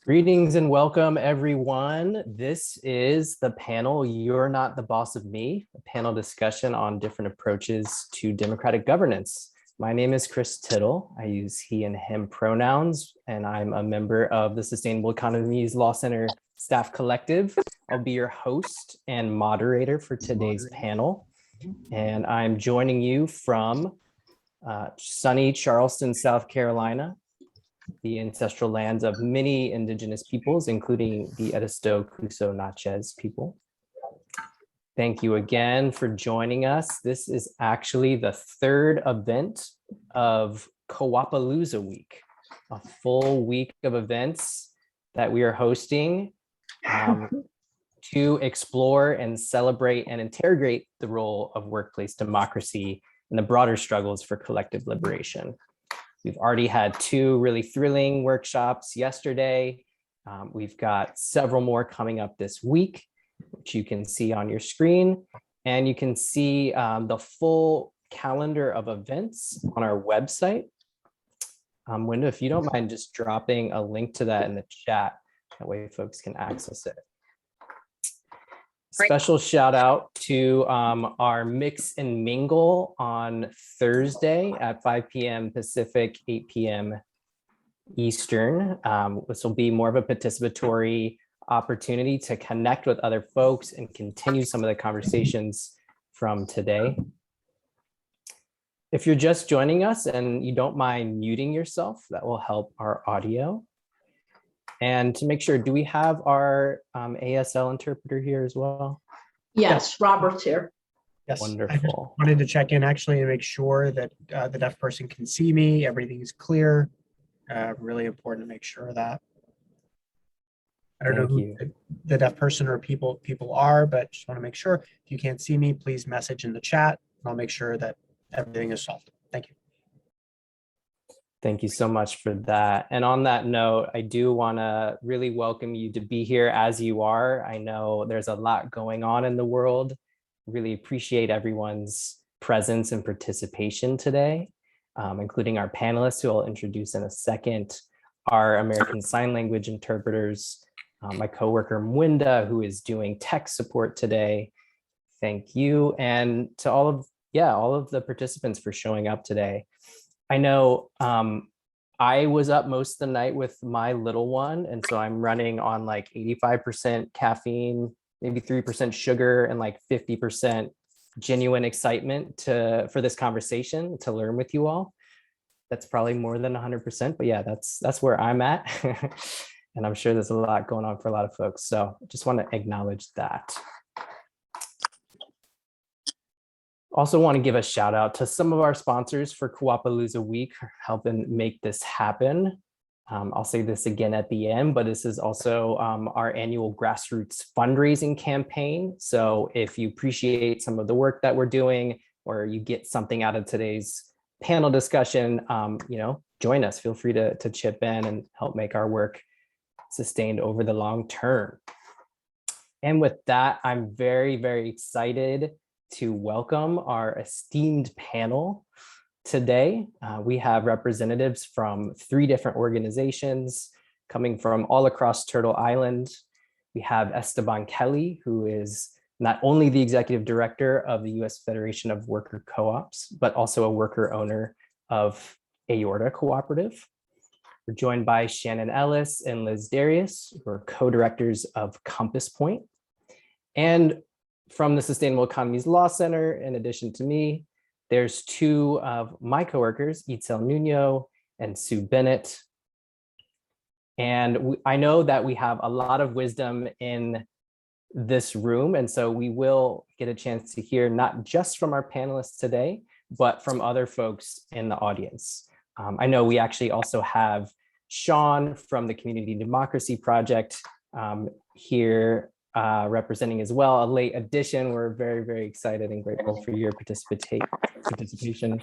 Greetings and welcome, everyone. This is the panel, You're Not the Boss of Me, a panel discussion on different approaches to democratic governance. My name is Chris Tittle. I use he and him pronouns, and I'm a member of the Sustainable Economies Law Center Staff Collective. I'll be your host and moderator for today's panel. And I'm joining you from sunny Charleston, South Carolina, the ancestral lands of many indigenous peoples, including the Edisto Crusoe Natchez people. Thank you again for joining us. This is actually the third event of Co-Appaloosa Week, a full week of events that we are hosting to explore and celebrate and interrogate the role of workplace democracy and the broader struggles for collective liberation. We've already had two really thrilling workshops yesterday. We've got several more coming up this week, which you can see on your screen. And you can see the full calendar of events on our website. Wenda, if you don't mind just dropping a link to that in the chat, that way folks can access it. Special shout out to our Mix and Mingle on Thursday at 5 p.m. Pacific, 8 p.m. Eastern. This will be more of a participatory opportunity to connect with other folks and continue some of the conversations from today. If you're just joining us and you don't mind muting yourself, that will help our audio. And to make sure, do we have our ASL interpreter here as well? Yes, Robert's here. Yes. Wonderful. I just wanted to check in actually and make sure that the deaf person can see me, everything is clear. Really important to make sure of that. I don't know who the deaf person or people are, but just want to make sure. If you can't see me, please message in the chat and I'll make sure that everything is solved. Thank you. Thank you so much for that. And on that note, I do want to really welcome you to be here as you are. I know there's a lot going on in the world. Really appreciate everyone's presence and participation today, including our panelists who I'll introduce in a second, our American Sign Language interpreters, my coworker Mwenda, who is doing tech support today. Thank you. And to all of the participants for showing up today. I know I was up most of the night with my little one, and so I'm running on like 85% caffeine, maybe 3% sugar, and like 50% genuine excitement for this conversation to learn with you all. That's probably more than 100%, but yeah, that's where I'm at. And I'm sure there's a lot going on for a lot of folks. So I just want to acknowledge that. Also want to give a shout out to some of our sponsors for Co-Appaloosa Week, helping make this happen. I'll say this again at the end, but this is also our annual grassroots fundraising campaign. So if you appreciate some of the work that we're doing, or you get something out of today's panel discussion, join us. Feel free to chip in and help make our work sustained over the long term. And with that, I'm very, very excited to welcome our esteemed panel today. We have representatives from 3 different organizations coming from all across Turtle Island. We have Esteban Kelly, who is not only the executive director of the U.S. Federation of Worker Co-ops, but also a worker owner of Aorta Cooperative. We're joined by Shannon Ellis and Liz Darius, who are co-directors of Compass Point. And from the Sustainable Economies Law Center, in addition to me, there's 2 of my coworkers, Itzel Nuno and Sue Bennett. And I know that we have a lot of wisdom in this room, and so we will get a chance to hear not just from our panelists today, but from other folks in the audience. I know we actually also have Sean from the Community Democracy Project here representing as well, a late addition. We're very, very excited and grateful for your participation.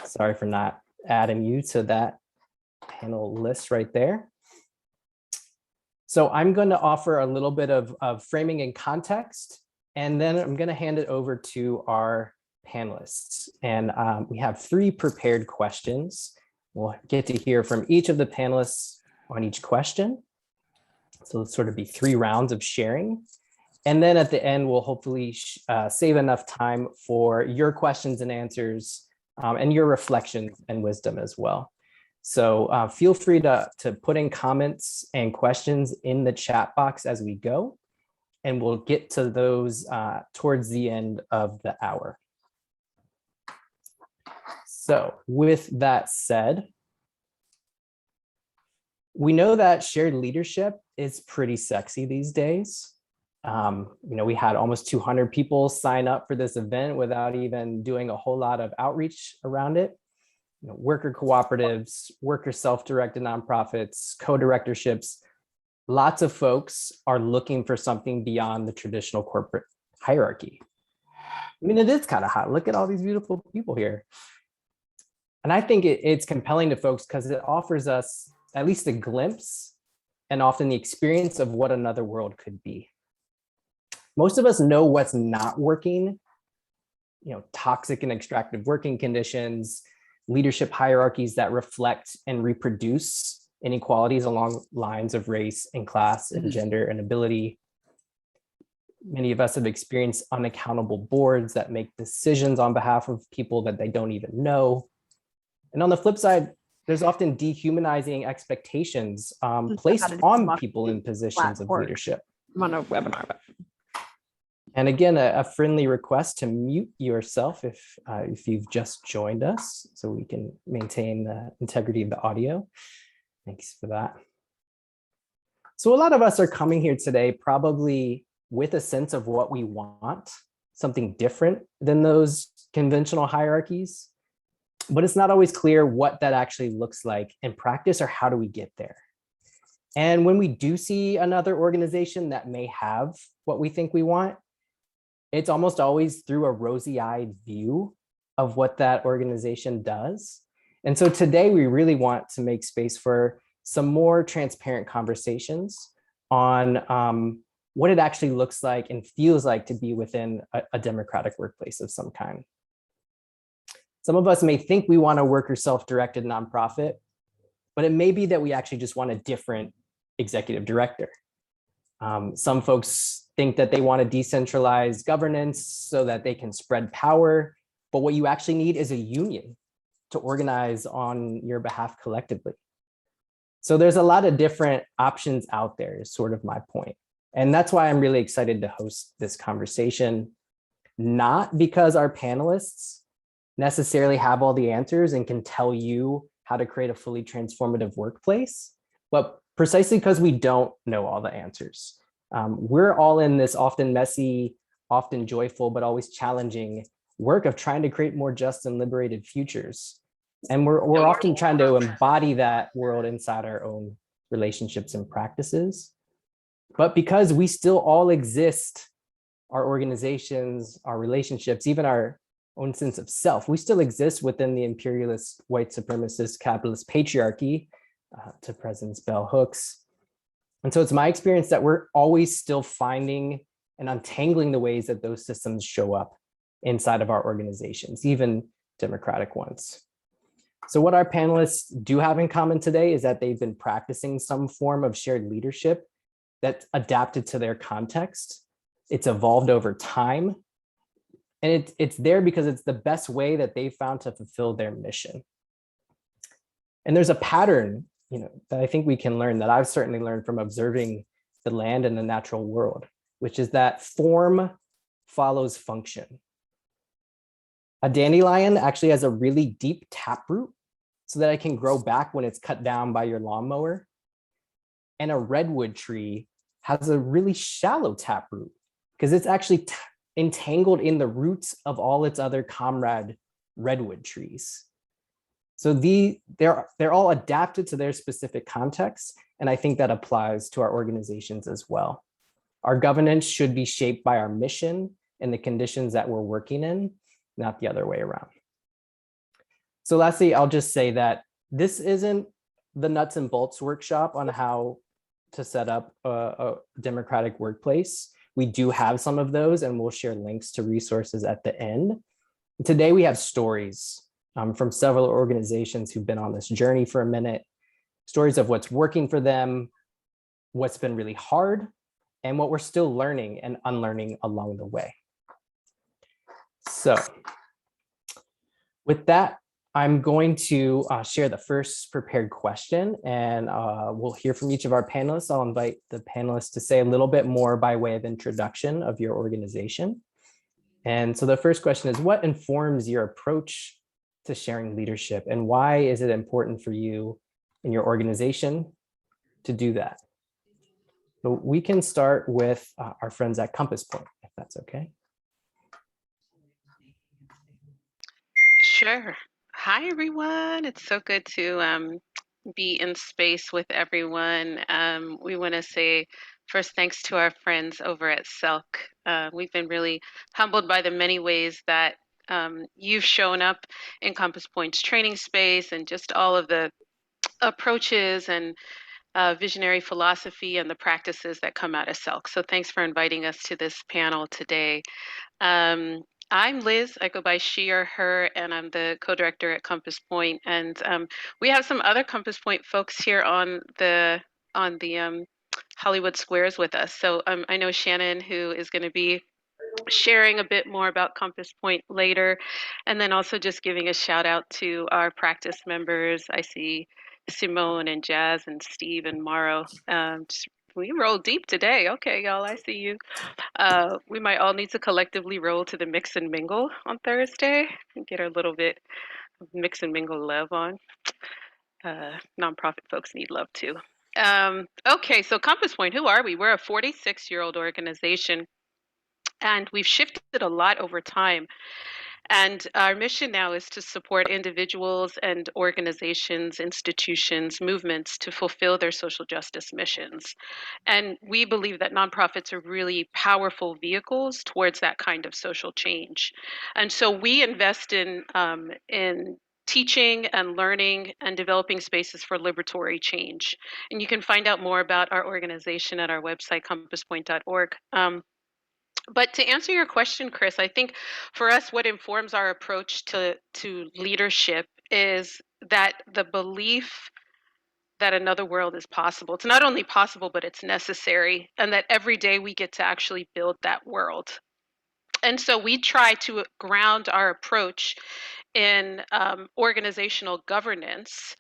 Sorry for not adding you to that panel list right there. So I'm going to offer a little bit of framing and context, and then I'm going to hand it over to our panelists. And we have 3 prepared questions. We'll get to hear from each of the panelists on each question. So it'll sort of be 3 rounds of sharing. And then at the end, we'll hopefully save enough time for your questions and answers and your reflections and wisdom as well. So feel free to put in comments and questions in the chat box as we go, and we'll get to those towards the end of the hour. So with that said, we know that shared leadership is pretty sexy these days. We had almost 200 people sign up for this event without even doing a whole lot of outreach around it. Worker cooperatives, worker self-directed nonprofits, co-directorships, lots of folks are looking for something beyond the traditional corporate hierarchy. I mean, it is kind of hot. Look at all these beautiful people here. And I think it's compelling to folks because it offers us at least a glimpse and often the experience of what another world could be. Most of us know what's not working, toxic and extractive working conditions, leadership hierarchies that reflect and reproduce inequalities along lines of race and class and gender and ability. Many of us have experienced unaccountable boards that make decisions on behalf of people that they don't even know. And on the flip side, there's often dehumanizing expectations placed on people in positions of leadership. I'm on a webinar. And again, a friendly request to mute yourself if you've just joined us so we can maintain the integrity of the audio. Thanks for that. So a lot of us are coming here today probably with a sense of what we want, something different than those conventional hierarchies, but it's not always clear what that actually looks like in practice or how do we get there. And when we do see another organization that may have what we think we want, it's almost always through a rosy-eyed view of what that organization does. And so today we really want to make space for some more transparent conversations on what it actually looks like and feels like to be within a democratic workplace of some kind. Some of us may think we want a worker self-directed nonprofit, but it may be that we actually just want a different executive director. Some folks think that they want a decentralized governance so that they can spread power, but what you actually need is a union to organize on your behalf collectively. So there's a lot of different options out there is sort of my point. And that's why I'm really excited to host this conversation, not because our panelists necessarily have all the answers and can tell you how to create a fully transformative workplace, but precisely because we don't know all the answers. We're all in this often messy, often joyful, but always challenging work of trying to create more just and liberated futures. And we're often trying to embody that world inside our own relationships and practices. But because we still all exist, our organizations, our relationships, even our own sense of self, we still exist within the imperialist, white supremacist, capitalist patriarchy, to President's bell hooks. And so it's my experience that we're always still finding and untangling the ways that those systems show up inside of our organizations, even democratic ones. So what our panelists do have in common today is that they've been practicing some form of shared leadership that's adapted to their context. It's evolved over time. And it's there because it's the best way that they found to fulfill their mission. And there's a pattern, that I think we can learn, that I've certainly learned from observing the land and the natural world, which is that form follows function. A dandelion actually has a really deep taproot so that it can grow back when it's cut down by your lawnmower. And a redwood tree has a really shallow taproot because it's actually entangled in the roots of all its other comrade redwood trees. So they're all adapted to their specific context, and I think that applies to our organizations as well. Our governance should be shaped by our mission and the conditions that we're working in, not the other way around. So lastly, I'll just say that this isn't the nuts and bolts workshop on how to set up a democratic workplace. We do have some of those, and we'll share links to resources at the end. Today we have stories from several organizations who've been on this journey for a minute, stories of what's working for them, what's been really hard, and what we're still learning and unlearning along the way. So with that, I'm going to share the first prepared question, and we'll hear from each of our panelists. I'll invite the panelists to say a little bit more by way of introduction of your organization. And so the first question is, what informs your approach to sharing leadership, and why is it important for you in your organization to do that? So we can start with our friends at Compass Point, if that's okay. Sure. Hi, everyone. It's so good to be in space with everyone. We want to say first thanks to our friends over at Selk. We've been really humbled by the many ways that you've shown up in Compass Point's training space and just all of the approaches and visionary philosophy and the practices that come out of Selk. So thanks for inviting us to this panel today. Um, I'm Liz. I go by she or her, and I'm the co-director at Compass Point. And we have some other Compass Point folks here on the Hollywood Squares with us. So I know Shannon, who is going to be sharing a bit more about Compass Point later, and then also just giving a shout out to our practice members. I see Simone and Jazz and Steve and Morrow. We roll deep today. Okay, y'all, I see you. We might all need to collectively roll to the mix and mingle on Thursday and get our little bit of mix and mingle love on. Nonprofit folks need love too. Okay, so Compass Point, who are we? We're a 46-year-old organization, and we've shifted a lot over time. And our mission now is to support individuals and organizations, institutions, movements to fulfill their social justice missions. And we believe that nonprofits are really powerful vehicles towards that kind of social change. And so we invest in teaching and learning and developing spaces for liberatory change. And you can find out more about our organization at our website, compasspoint.org. But to answer your question, Chris, I think for us, what informs our approach to leadership is that the belief that another world is possible. It's not only possible, but it's necessary, and that every day we get to actually build that world. And so we try to ground our approach in organizational governance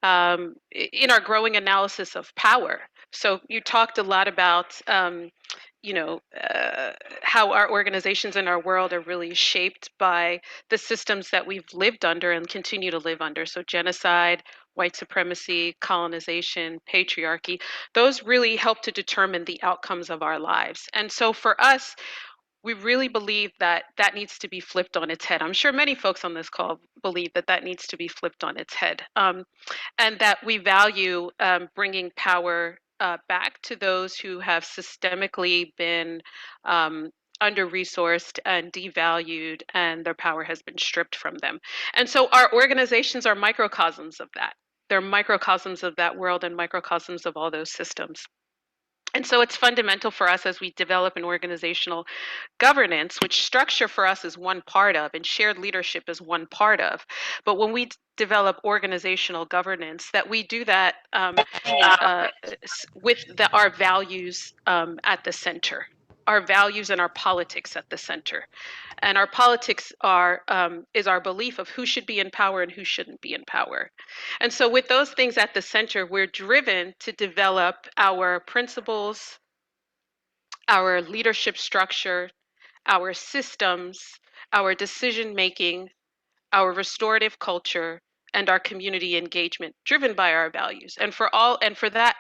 in our growing analysis of power. So you talked a lot about, you know, how our organizations and our world are really shaped by the systems that we've lived under and continue to live under. So genocide, white supremacy, colonization, patriarchy, those really help to determine the outcomes of our lives. And so for us, we really believe that that needs to be flipped on its head. I'm sure many folks on this call believe that that needs to be flipped on its head, and that we value bringing power back to those who have systemically been um, under-resourced and devalued, and their power has been stripped from them. And so our organizations are microcosms of that. They're microcosms of that world and microcosms of all those systems. And so it's fundamental for us as we develop an organizational governance, which structure for us is one part of, and shared leadership is one part of. But when we develop organizational governance, that we do that with our values at the center, our values and our politics at the center. And our politics is our belief of who should be in power and who shouldn't be in power. And so with those things at the center, we're driven to develop our principles, our leadership structure, our systems, our decision making, our restorative culture, and our community engagement driven by our values. And for that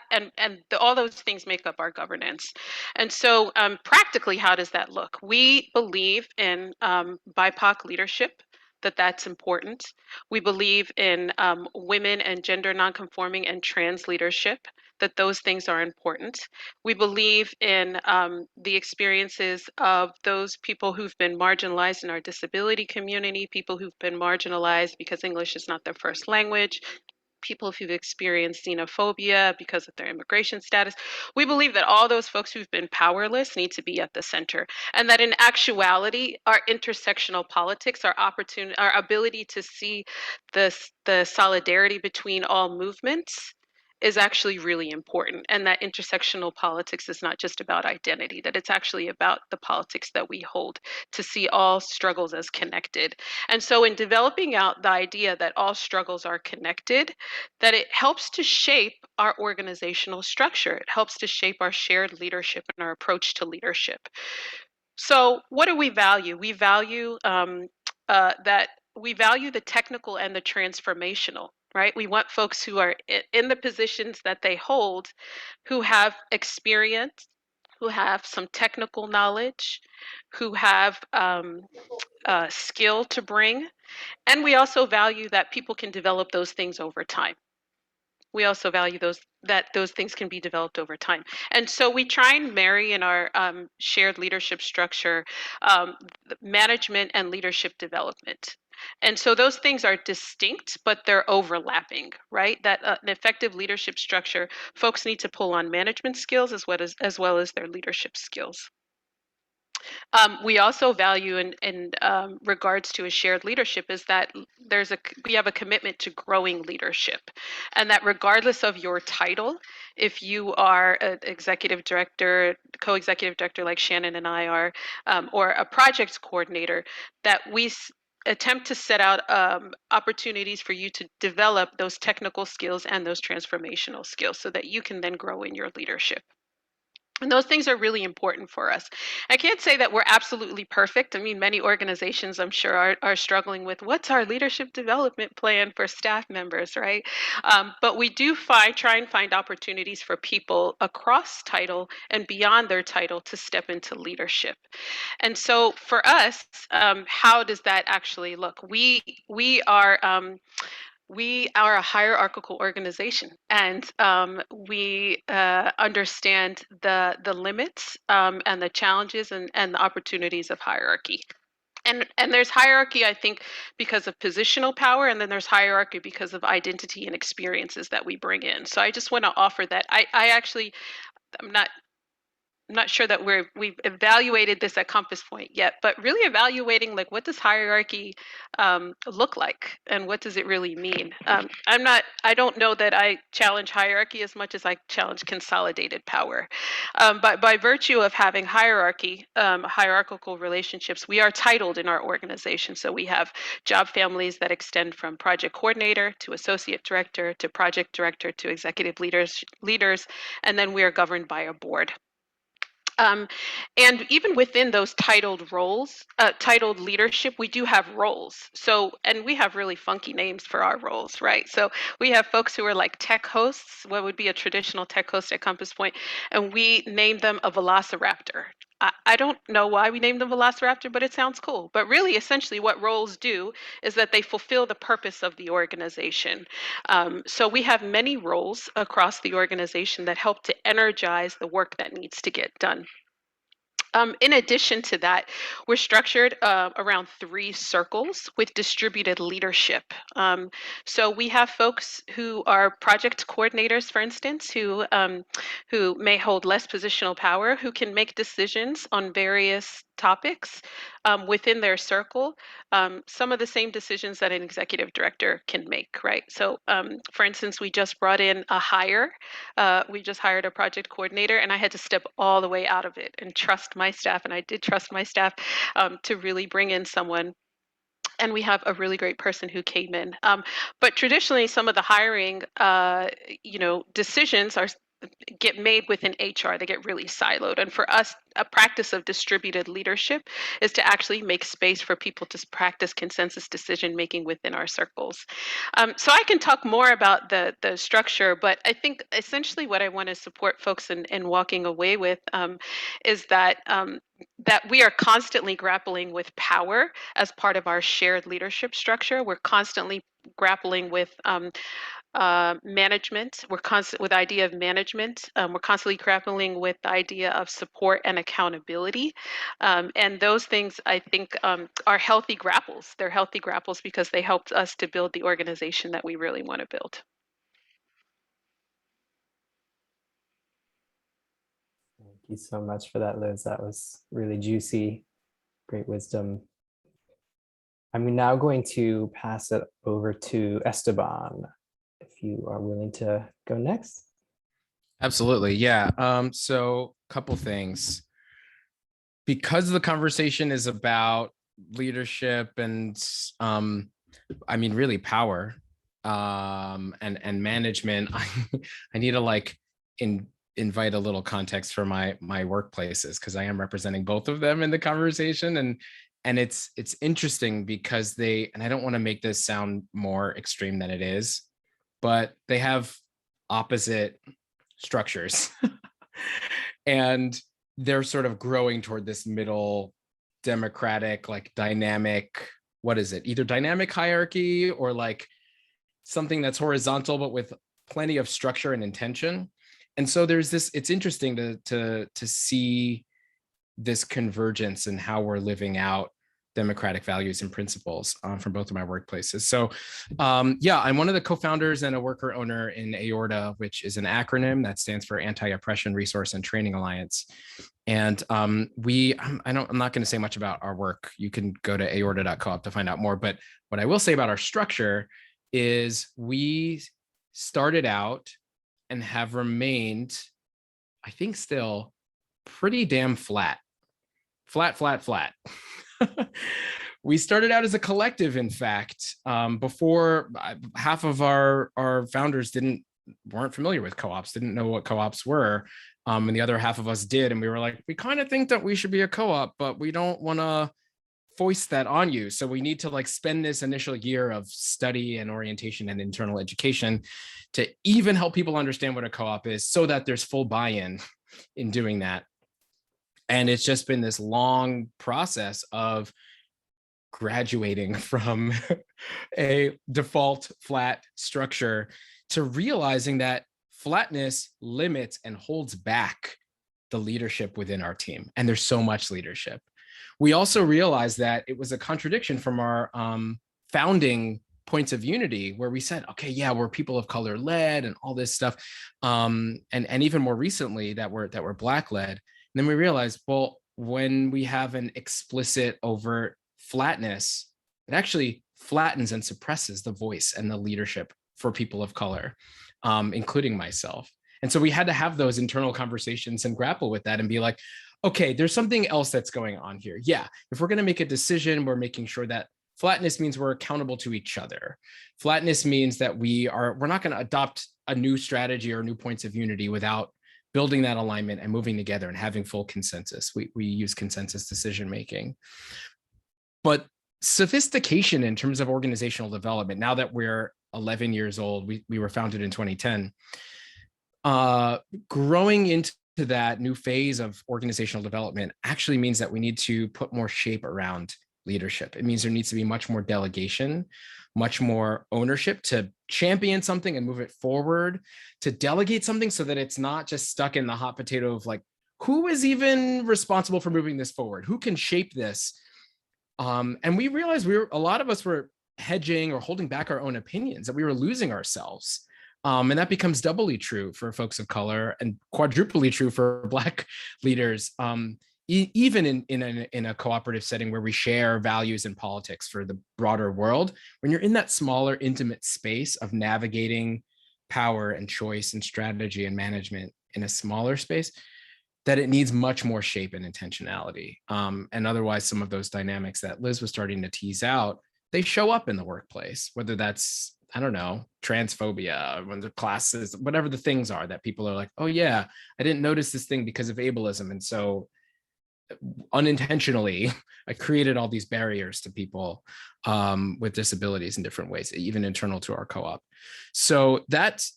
all those things make up our governance. And so practically, how does that look? We believe in BIPOC leadership, that's important. We believe in women and gender nonconforming and trans leadership, that those things are important. We believe in the experiences of those people who've been marginalized in our disability community, people who've been marginalized because English is not their first language, people who've experienced xenophobia because of their immigration status. We believe that all those folks who've been powerless need to be at the center, and that in actuality, our intersectional politics, our ability to see the solidarity between all movements is actually really important, and that intersectional politics is not just about identity, that it's actually about the politics that we hold to see all struggles as connected. And so in developing out the idea that all struggles are connected, that it helps to shape our organizational structure. It helps to shape our shared leadership and our approach to leadership. So what do we value? We value that we value the technical and the transformational, right? We want folks who are in the positions that they hold, who have experience, who have some technical knowledge, who have skill to bring. And we also value that people can develop those things over time. We also value those things can be developed over time. And so we try and marry in our shared leadership structure management and leadership development. And so those things are distinct, but they're overlapping, right? That an effective leadership structure, folks need to pull on management skills as well as their leadership skills. We also value in regards to a shared leadership is that we have a commitment to growing leadership, and that regardless of your title, if you are an executive director, co-executive director like Shannon and I are, or a project coordinator, that we attempt to set out opportunities for you to develop those technical skills and those transformational skills so that you can then grow in your leadership. And those things are really important for us. I can't say that we're absolutely perfect. I mean, many organizations, I'm sure, are struggling with what's our leadership development plan for staff members, right? But we do try and find opportunities for people across title and beyond their title to step into leadership. And so for us, how does that actually look? We are a hierarchical organization, and we understand the limits and the challenges and the opportunities of hierarchy. And there's hierarchy, I think, because of positional power, and then there's hierarchy because of identity and experiences that we bring in. So I just want to offer that. I'm not sure that we've evaluated this at Compass Point yet, but really evaluating like what does hierarchy look like and what does it really mean? I don't know that I challenge hierarchy as much as I challenge consolidated power. But by virtue of having hierarchical relationships, we are titled in our organization. So we have job families that extend from project coordinator to associate director to project director to executive leaders, and then we are governed by a board. And even within those titled roles, titled leadership, we do have roles. So, and we have really funky names for our roles, right? So we have folks who are like tech hosts, what would be a traditional tech host at Compass Point, and we name them a velociraptor. I don't know why we named them velociraptor, but it sounds cool. But really, essentially, what roles do is that they fulfill the purpose of the organization. So we have many roles across the organization that help to energize the work that needs to get done. In addition to that, we're structured around 3 circles with distributed leadership. So we have folks who are project coordinators, for instance, who may hold less positional power, who can make decisions on various topics within their circle, some of the same decisions that an executive director can make, right? So for instance, we just brought in a hire. We just hired a project coordinator, and I had to step all the way out of it and trust my staff, and I did trust my staff to really bring in someone. And we have a really great person who came in. But traditionally, some of the hiring, decisions get made within HR. They get really siloed. And for us, a practice of distributed leadership is to actually make space for people to practice consensus decision making within our circles. So I can talk more about the structure, but I think essentially what I want to support folks in walking away with is that we are constantly grappling with power as part of our shared leadership structure. We're constantly grappling with management. We're constant with the idea of management. We're constantly grappling with the idea of support and accountability. And those things, I think, are healthy grapples. They're healthy grapples because they helped us to build the organization that we really want to build. you so much for that, Liz. That was really juicy, great wisdom. I'm now going to pass it over to Esteban, if you are willing to go next. Absolutely. Yeah. So a couple things. Because the conversation is about leadership and really power and management, I need to invite a little context for my workplaces, because I am representing both of them in the conversation. And it's interesting because and I don't want to make this sound more extreme than it is, but they have opposite structures and they're sort of growing toward this middle democratic, dynamic, what is it? Either dynamic hierarchy or something that's horizontal, but with plenty of structure and intention. And so there's this, it's interesting to see this convergence in how we're living out democratic values and principles from both of my workplaces. So I'm one of the co-founders and a worker owner in AORTA, which is an acronym that stands for Anti-Oppression Resource and Training Alliance. And I'm not going to say much about our work. You can go to aorta.coop to find out more. But what I will say about our structure is we started out and have remained, I think, still pretty damn flat. We started out as a collective, in fact. Before, half of our founders weren't familiar with co-ops, didn't know what co-ops were. And the other half of us did. And we were like, we kind of think that we should be a co-op, but we don't want to foist that on you. So we need to spend this initial year of study and orientation and internal education to even help people understand what a co-op is, so that there's full buy-in in doing that. And it's just been this long process of graduating from a default flat structure to realizing that flatness limits and holds back the leadership within our team. And there's so much leadership. We also realized that it was a contradiction from our founding points of unity, where we said, okay, yeah, we're people of color led and all this stuff. And even more recently that we're Black led. And then we realized, well, when we have an explicit, overt flatness, it actually flattens and suppresses the voice and the leadership for people of color, including myself. And so we had to have those internal conversations and grapple with that and be like, okay, there's something else that's going on here. Yeah, if we're going to make a decision, we're making sure that flatness means we're accountable to each other. Flatness means that we're not going to adopt a new strategy or new points of unity without building that alignment and moving together and having full consensus. We use consensus decision making. But sophistication in terms of organizational development, now that we're 11 years old, we were founded in 2010, growing into that new phase of organizational development actually means that we need to put more shape around leadership. It means there needs to be much more delegation, much more ownership to champion something and move it forward, to delegate something so that it's not just stuck in the hot potato of who is even responsible for moving this forward? Who can shape this? And we realized a lot of us were hedging or holding back our own opinions, that we were losing ourselves. And that becomes doubly true for folks of color and quadruply true for Black leaders, even in a cooperative setting where we share values and politics for the broader world. When you're in that smaller, intimate space of navigating power and choice and strategy and management in a smaller space, that it needs much more shape and intentionality. And otherwise, some of those dynamics that Liz was starting to tease out, they show up in the workplace, whether that's, I don't know, transphobia, when the classes, whatever the things are that people are like, oh yeah, I didn't notice this thing because of ableism. And so unintentionally, I created all these barriers to people with disabilities in different ways, even internal to our co-op. So that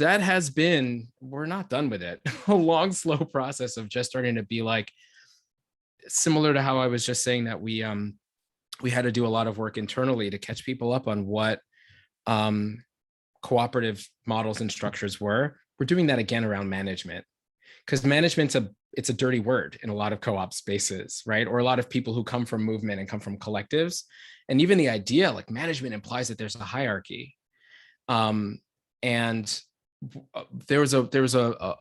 has been, we're not done with it, a long, slow process of just starting to be similar to how I was just saying that we had to do a lot of work internally to catch people up on what cooperative models and structures were. We're doing that again around management, because management's it's a dirty word in a lot of co-op spaces, right? Or a lot of people who come from movement and come from collectives. And even the idea, management implies that there's a hierarchy. And there was a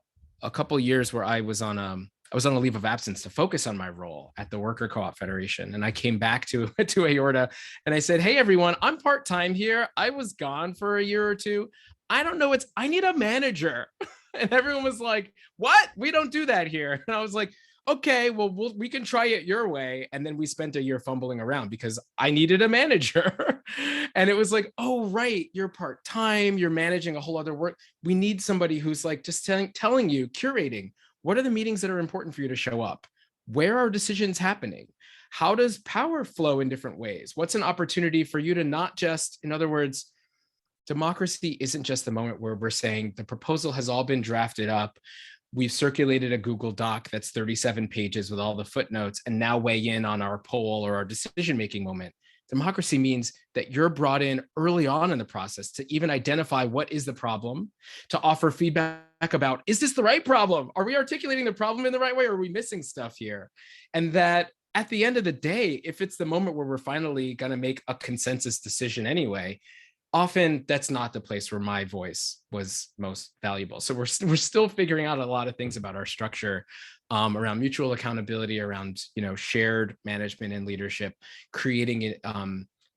couple of years where I was on I was on a leave of absence to focus on my role at the Worker Co-op Federation. And I came back to Aorta and I said, hey, everyone, I'm part-time here. I was gone for a year or two. I don't know, I need a manager. And everyone was like, what? We don't do that here. And I was like, okay, well, we can try it your way. And then we spent a year fumbling around because I needed a manager. And it was like, oh, right, you're part-time, you're managing a whole other work. We need somebody who's like just telling you, curating, what are the meetings that are important for you to show up? Where are decisions happening? How does power flow in different ways? What's an opportunity for you to not just, in other words, democracy isn't just the moment where we're saying the proposal has all been drafted up. We've circulated a Google Doc that's 37 pages with all the footnotes and now weigh in on our poll or our decision-making moment. Democracy means that you're brought in early on in the process to even identify what is the problem, to offer feedback about, is this the right problem? Are we articulating the problem in the right way? Or are we missing stuff here? And that at the end of the day, if it's the moment where we're finally going to make a consensus decision anyway, often that's not the place where my voice was most valuable. So we're still figuring out a lot of things about our structure around mutual accountability, around shared management and leadership, creating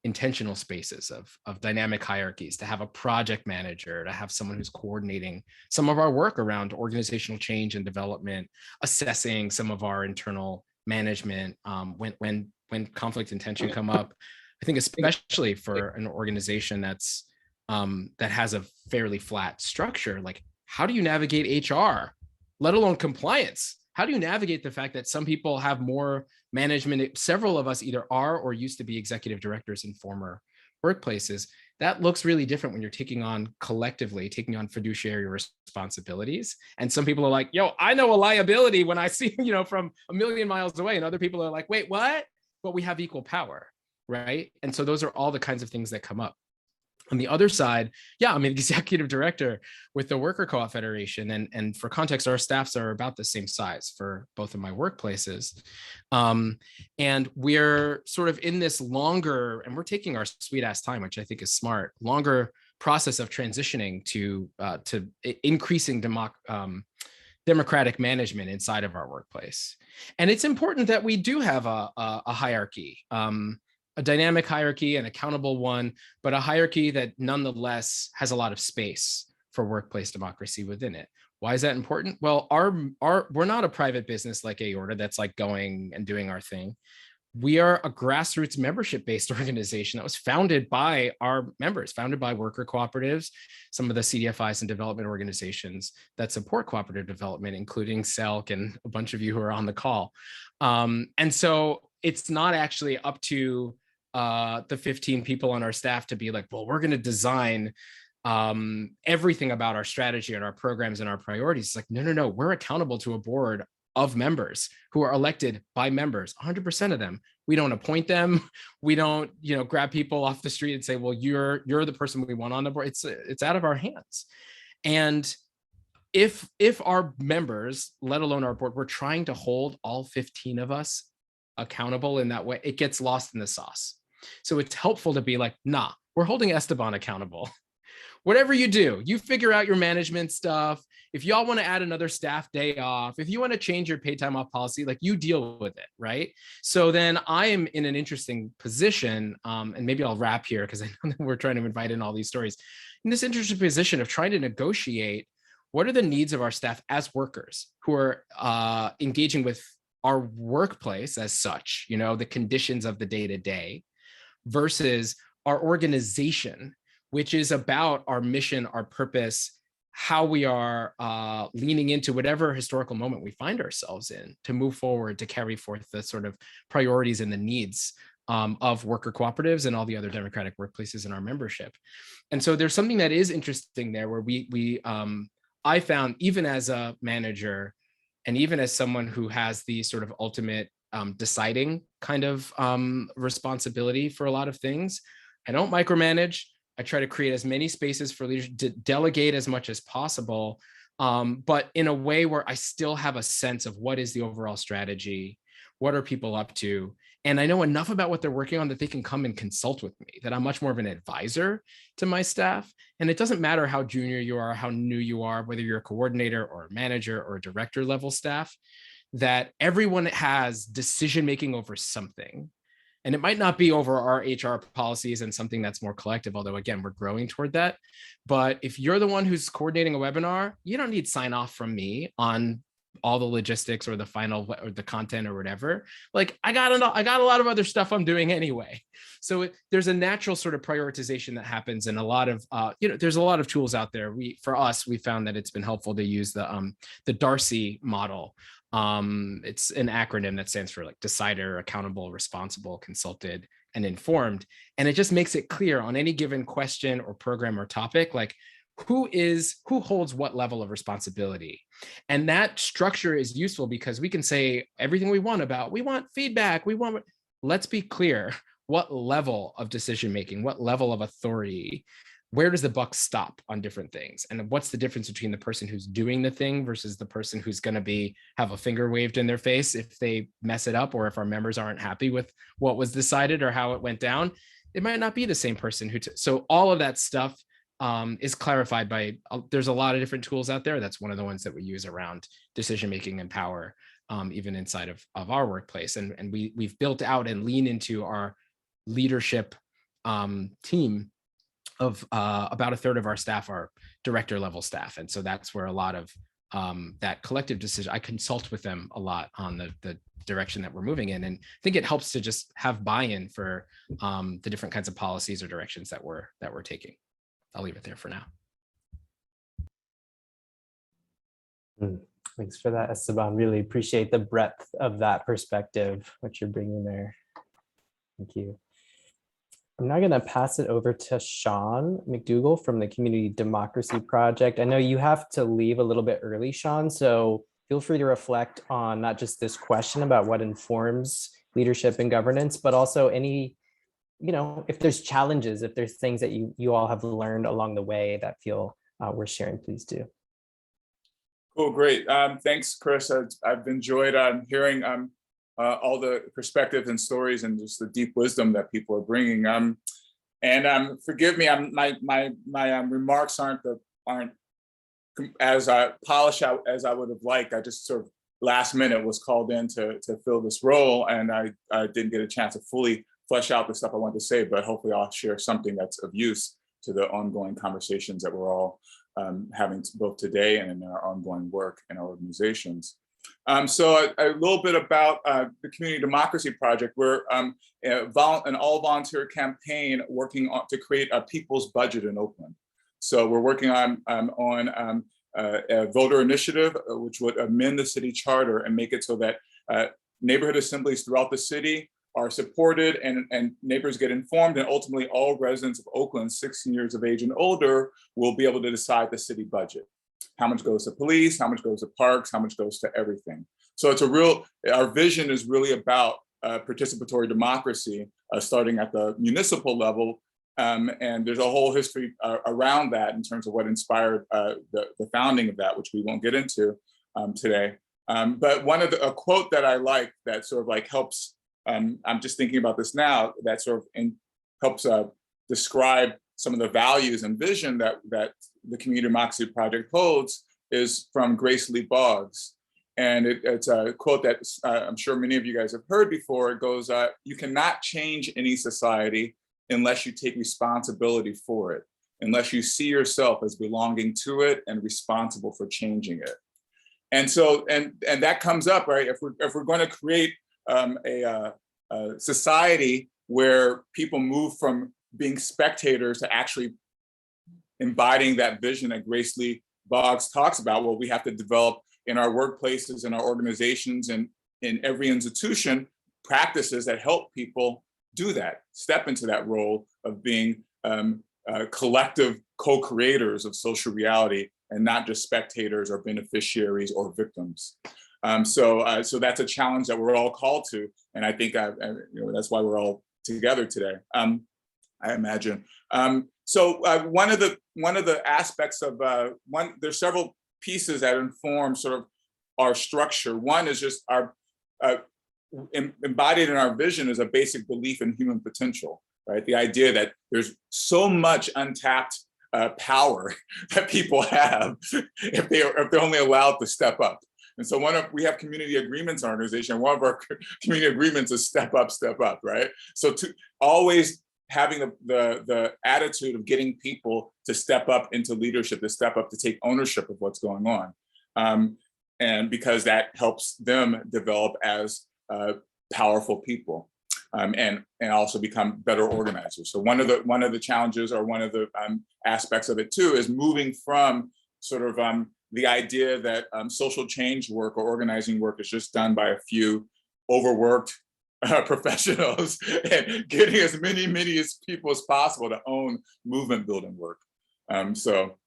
intentional spaces of dynamic hierarchies, to have a project manager, to have someone who's coordinating some of our work around organizational change and development, assessing some of our internal management when conflict and tension come up. I think especially for an organization that's that has a fairly flat structure, like how do you navigate HR, let alone compliance? How do you navigate the fact that some people have more management? Several of us either are or used to be executive directors in former workplaces. That looks really different when you're taking on fiduciary responsibilities. And some people are like, yo, I know a liability when I see, from a million miles away. And other people are like, wait, what? But we have equal power. Right. And so those are all the kinds of things that come up. On the other side, I'm an executive director with the Worker Co-op Federation. And for context, our staffs are about the same size for both of my workplaces. And we're sort of in this longer, and we're taking our sweet ass time, which I think is smart, longer process of transitioning to increasing democratic management inside of our workplace. And it's important that we do have a hierarchy. A dynamic hierarchy, an accountable one, but a hierarchy that nonetheless has a lot of space for workplace democracy within it. Why is that important? Well, we're not a private business like Aorta that's like going and doing our thing. We are a grassroots membership-based organization that was founded by our members, founded by worker cooperatives, some of the CDFIs and development organizations that support cooperative development, including SELC and a bunch of you who are on the call. And so it's not actually up to the 15 people on our staff to be like, well, we're going to design everything about our strategy and our programs and our priorities. It's like, no, we're accountable to a board of members who are elected by members, 100% of them. We don't appoint them. We don't, grab people off the street and say, well, you're the person we want on the board. It's out of our hands. And if our members, let alone our board, we're trying to hold all 15 of us accountable in that way, it gets lost in the sauce. So it's helpful to be like, nah, we're holding Esteban accountable. Whatever you do, you figure out your management stuff. If y'all want to add another staff day off, if you want to change your paid time off policy, like you deal with it, right? So then I am in an interesting position, and maybe I'll wrap here because I know that we're trying to invite in all these stories. In this interesting position of trying to negotiate what are the needs of our staff as workers who are engaging with our workplace as such, the conditions of the day-to-day, versus our organization, which is about our mission, our purpose, how we are leaning into whatever historical moment we find ourselves in to move forward, to carry forth the sort of priorities and the needs of worker cooperatives and all the other democratic workplaces in our membership. And so there's something that is interesting there where I found, even as a manager and even as someone who has the sort of ultimate deciding kind of responsibility for a lot of things, I don't micromanage. I try to create as many spaces for leaders to delegate as much as possible, but in a way where I still have a sense of what is the overall strategy, what are people up to, and I know enough about what they're working on that they can come and consult with me, that I'm much more of an advisor to my staff. And it doesn't matter how junior you are, how new you are, whether you're a coordinator or a manager or a director level staff, that everyone has decision-making over something. And it might not be over our HR policies and something that's more collective, although again, we're growing toward that. But if you're the one who's coordinating a webinar, you don't need sign off from me on all the logistics or the final or the content or whatever. Like I got a lot of other stuff I'm doing anyway. So there's a natural sort of prioritization that happens, and a lot of there's a lot of tools out there. We found that it's been helpful to use the Darcy model. It's an acronym that stands for like decider, accountable, responsible, consulted, and informed. And it just makes it clear on any given question or program or topic, like who holds what level of responsibility. And that structure is useful because we can say everything we want feedback, let's be clear, what level of decision-making, what level of authority, where does the buck stop on different things? And what's the difference between the person who's doing the thing versus the person who's going to have a finger waved in their face if they mess it up, or if our members aren't happy with what was decided or how it went down? It might not be the same person so all of that stuff is clarified by, there's a lot of different tools out there. That's one of the ones that we use around decision-making and power, even inside of our workplace. And we've built out and lean into our leadership team of about a third of our staff are director level staff. And so that's where a lot of that collective decision, I consult with them a lot on the direction that we're moving in. And I think it helps to just have buy-in for the different kinds of policies or directions that we're taking. I'll leave it there for now. Thanks for that, Esteban. Really appreciate the breadth of that perspective, what you're bringing there. Thank you. I'm now going to pass it over to Sean McDougall from the Community Democracy Project. I know you have to leave a little bit early, Sean, so feel free to reflect on not just this question about what informs leadership and governance, but also any, if there's challenges, if there's things that you all have learned along the way that feel worth sharing, please do. Cool, great. Thanks, Chris. I've enjoyed hearing all the perspectives and stories and just the deep wisdom that people are bringing. And forgive me, my remarks aren't as polished as I would have liked. I just sort of last minute was called in to fill this role, and I didn't get a chance to fully flesh out the stuff I wanted to say, but hopefully I'll share something that's of use to the ongoing conversations that we're all having both today and in our ongoing work in our organizations. So a little bit about the Community Democracy Project. We're an all-volunteer campaign working to create a people's budget in Oakland. So we're working on a voter initiative, which would amend the city charter and make it so that neighborhood assemblies throughout the city are supported and neighbors get informed, and ultimately all residents of Oakland 16 years of age and older will be able to decide the city budget. How much goes to police, how much goes to parks, how much goes to everything. So it's our vision is really about participatory democracy, starting at the municipal level. And there's a whole history around that in terms of what inspired the founding of that, which we won't get into today. But a quote that I like that sort of like helps, I'm just thinking about this now, that sort of helps describe some of the values and vision that the Community Democracy Project holds, is from Grace Lee Boggs. And it's a quote that I'm sure many of you guys have heard before. It goes, you cannot change any society unless you take responsibility for it, unless you see yourself as belonging to it and responsible for changing it. And so, and that comes up, right? If we're going to create a society where people move from being spectators to actually embodying that vision that Grace Lee Boggs talks about, well, we have to develop in our workplaces and our organizations and in every institution practices that help people do that, step into that role of being collective co-creators of social reality and not just spectators or beneficiaries or victims. So that's a challenge that we're all called to, and I think that's why we're all together today. I imagine. So one of the aspects of there's several pieces that inform sort of our structure. One is just our embodied in our vision is a basic belief in human potential, right? The idea that there's so much untapped power that people have if they're only allowed to step up. And so we have community agreements in our organization. One of our community agreements is step up, right? So to always having the attitude of getting people to step up into leadership, to step up, to take ownership of what's going on. And because that helps them develop as powerful people. And also become better organizers. So one of the challenges, or one of the aspects of it too, is moving from sort of the idea that social change work or organizing work is just done by a few overworked professionals, and getting as many as people as possible to own movement building work. So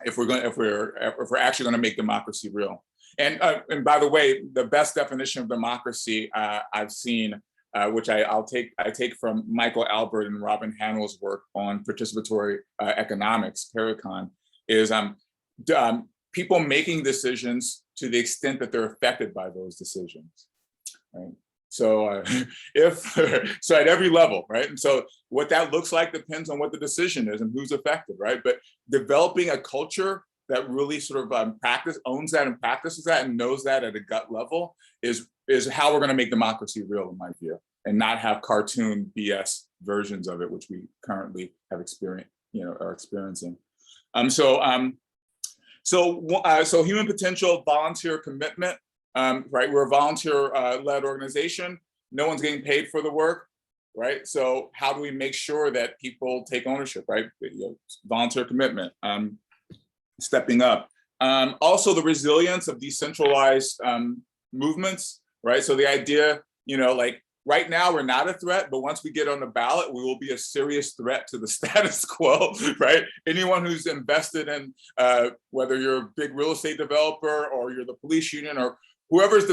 if we're actually going to make democracy real, and by the way, the best definition of democracy I've seen, which I take from Michael Albert and Robin Hanel's work on participatory economics, Pericon, is people making decisions to the extent that they're affected by those decisions. Right? So so at every level, right? And so what that looks like depends on what the decision is and who's affected, right? But developing a culture that really sort of owns that and practices that and knows that at a gut level is how we're going to make democracy real, in my view, and not have cartoon BS versions of it, which we currently have are experiencing. So human potential, volunteer commitment, right? We're a volunteer-led organization. No one's getting paid for the work, right? So how do we make sure that people take ownership, right? Volunteer commitment, stepping up. Also the resilience of decentralized movements, right? So the idea, like right now we're not a threat, but once we get on the ballot, we will be a serious threat to the status quo, right? Anyone who's invested in, whether you're a big real estate developer or you're the police union or whoever's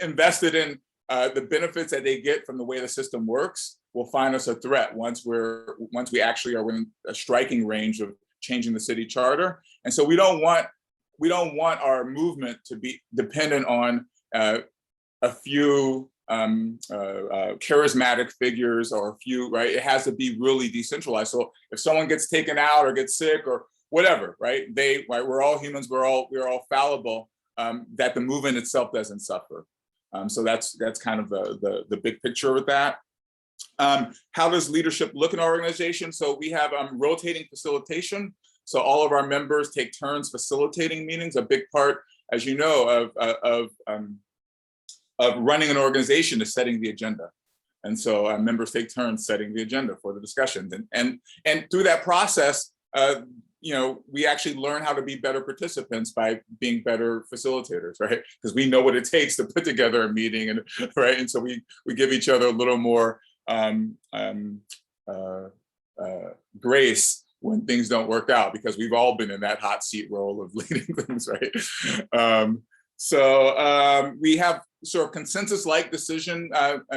invested in the benefits that they get from the way the system works, will find us a threat once we actually are within a striking range of changing the city charter. And so we don't want our movement to be dependent on a few charismatic figures or a few, right? It has to be really decentralized. So if someone gets taken out or gets sick or whatever, right? We're all humans, we're all fallible, that the movement itself doesn't suffer. So that's kind of the big picture with that. How does leadership look in our organization? So we have rotating facilitation. So all of our members take turns facilitating meetings. A big part, as you know, of running an organization is setting the agenda. And so members take turns setting the agenda for the discussions. And through that process, we actually learn how to be better participants by being better facilitators, right? Because we know what it takes to put together a meeting, and right. And so we give each other a little more grace when things don't work out, because we've all been in that hot seat role of leading things, right? So we have sort of consensus-like decision.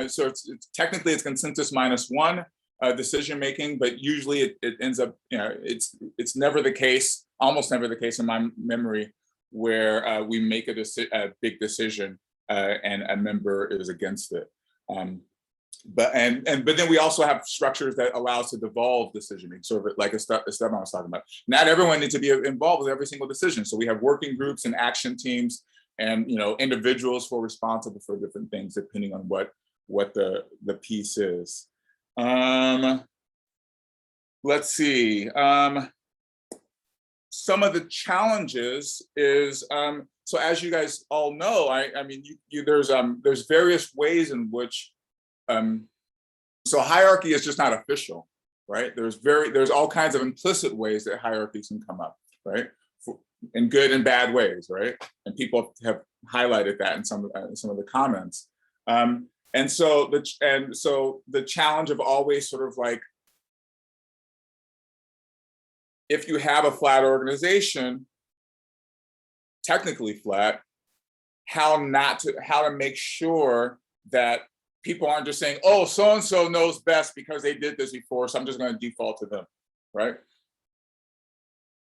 So it's technically it's consensus -1 decision making, but usually it ends up, it's never the case, almost never the case in my memory, where we make a big decision and a member is against it. But then we also have structures that allow us to devolve decision making, sort of like Esteban was talking about. Not everyone needs to be involved with every single decision. So we have working groups and action teams, and individuals who are responsible for different things depending on what the piece is. Let's see. Some of the challenges is, so as you guys all know, I mean, there's various ways in which, so hierarchy is just not official, right? There's all kinds of implicit ways that hierarchies can come up, right? In good and bad ways, right? And people have highlighted that in some of the comments. And so the challenge of always sort of like, if you have a flat organization, technically flat, how to make sure that people aren't just saying, oh, so-and-so knows best because they did this before, so I'm just going to default to them, right?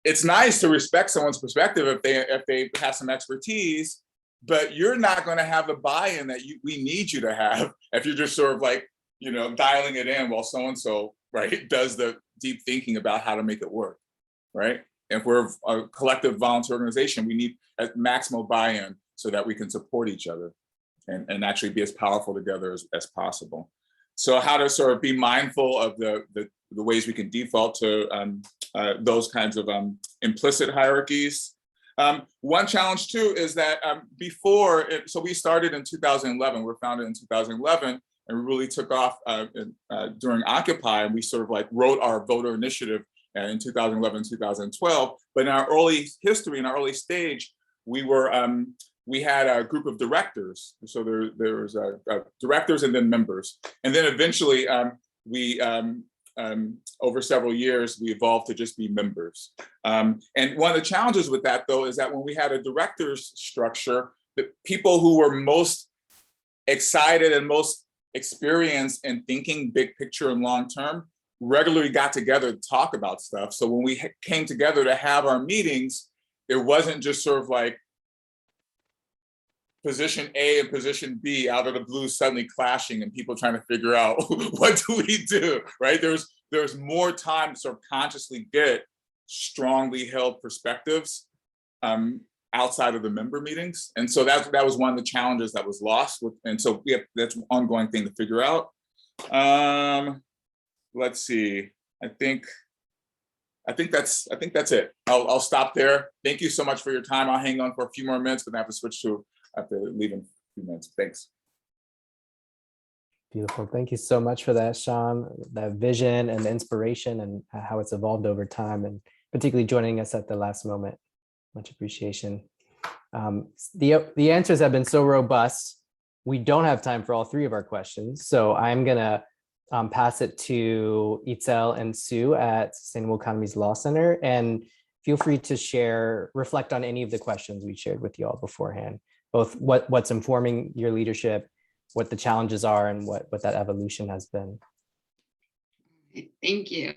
It's nice to respect someone's perspective if they have some expertise, but you're not going to have the buy-in that we need you to have if you're just sort of like, dialing it in while so-and-so, right, does the deep thinking about how to make it work, right? If we're a collective volunteer organization, we need a maximal buy-in so that we can support each other and actually be as powerful together as possible. So how to sort of be mindful of the ways we can default to those kinds of implicit hierarchies. One challenge too is that so we started in 2011, we're founded in 2011, and we really took off during Occupy, and we sort of like wrote our voter initiative in 2011, 2012. But in our early history, in our early stage, we had a group of directors. So there was directors and then members. And then eventually over several years, we evolved to just be members. And one of the challenges with that though, is that when we had a directors structure, the people who were most excited and most experienced in thinking big picture and long-term regularly got together to talk about stuff. So when we came together to have our meetings, it wasn't just sort of like position A and position B out of the blue suddenly clashing and people trying to figure out what do we do, right? There's more time to sort of consciously get strongly held perspectives outside of the member meetings. And so that was one of the challenges that was lost and so that's an ongoing thing to figure out. Let's see, I think that's it. I'll stop there. Thank you so much for your time. I'll hang on for a few more minutes, but I have to switch to I have to leave in a few minutes. Thanks. Beautiful. Thank you so much for that, Sean, that vision and the inspiration and how it's evolved over time, and particularly joining us at the last moment. Much appreciation. The answers have been so robust. We don't have time for all three of our questions. So I'm going to pass it to Itzel and Sue at Sustainable Economies Law Center. And feel free to reflect on any of the questions we shared with you all beforehand. Both what's informing your leadership, what the challenges are, and what that evolution has been. Thank you.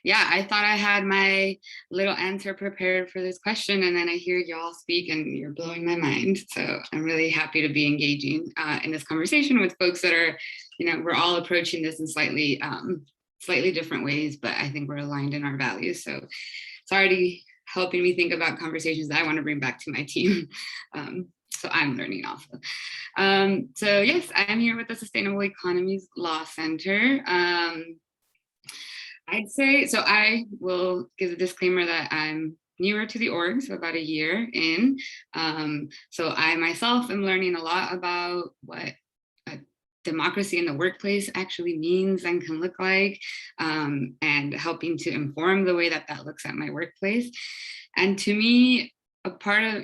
Yeah, I thought I had my little answer prepared for this question, and then I hear y'all speak and you're blowing my mind. So I'm really happy to be engaging in this conversation with folks that are, we're all approaching this in slightly different ways, but I think we're aligned in our values. So it's already helping me think about conversations that I want to bring back to my team. So I'm learning also. So yes, I'm here with the Sustainable Economies Law Center. I'd say, so I will give a disclaimer that I'm newer to the org, so about a year in. So I myself am learning a lot about what democracy in the workplace actually means and can look like, and helping to inform the way that looks at my workplace. And to me, a part of,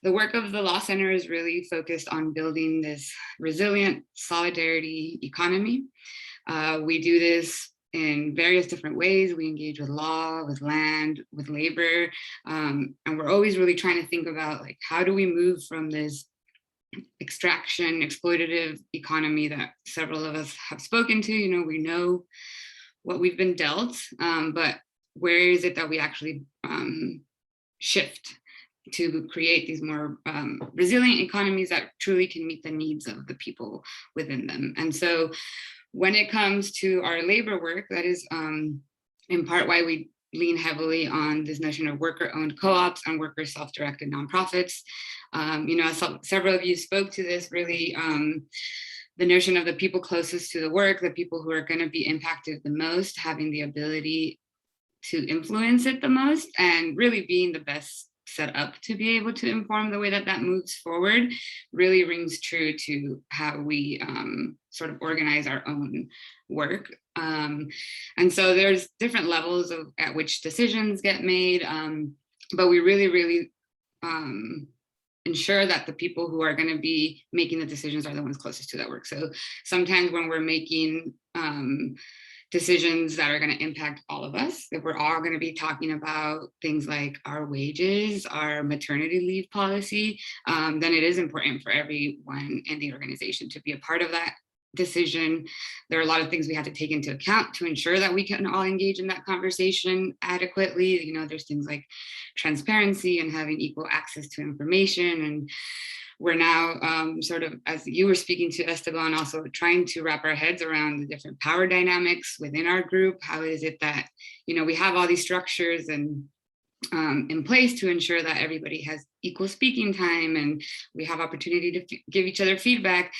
the work of the Law Center is really focused on building this resilient solidarity economy. We do this in various different ways. We engage with law, with land, with labor, and we're always really trying to think about how do we move from this extraction, exploitative economy that several of us have spoken to. We know what we've been dealt, but where is it that we actually shift to create these more resilient economies that truly can meet the needs of the people within them. And so when it comes to our labor work, that is in part why we lean heavily on this notion of worker-owned co-ops and worker self-directed nonprofits. Several of you spoke to this, really the notion of the people closest to the work, the people who are going to be impacted the most, having the ability to influence it the most, and really being the best set up to be able to inform the way that moves forward, really rings true to how we sort of organize our own work. And so there's different levels at which decisions get made, but we really ensure that the people who are going to be making the decisions are the ones closest to that work. So sometimes when we're making decisions that are going to impact all of us, if we're all going to be talking about things like our wages, our maternity leave policy, then it is important for everyone in the organization to be a part of that decision. There are a lot of things we have to take into account to ensure that we can all engage in that conversation adequately. There's things like transparency and having equal access to information. And we're now sort of, as you were speaking to Esteban, also trying to wrap our heads around the different power dynamics within our group. How is it that, we have all these structures and in place to ensure that everybody has equal speaking time, and we have opportunity to give each other feedback.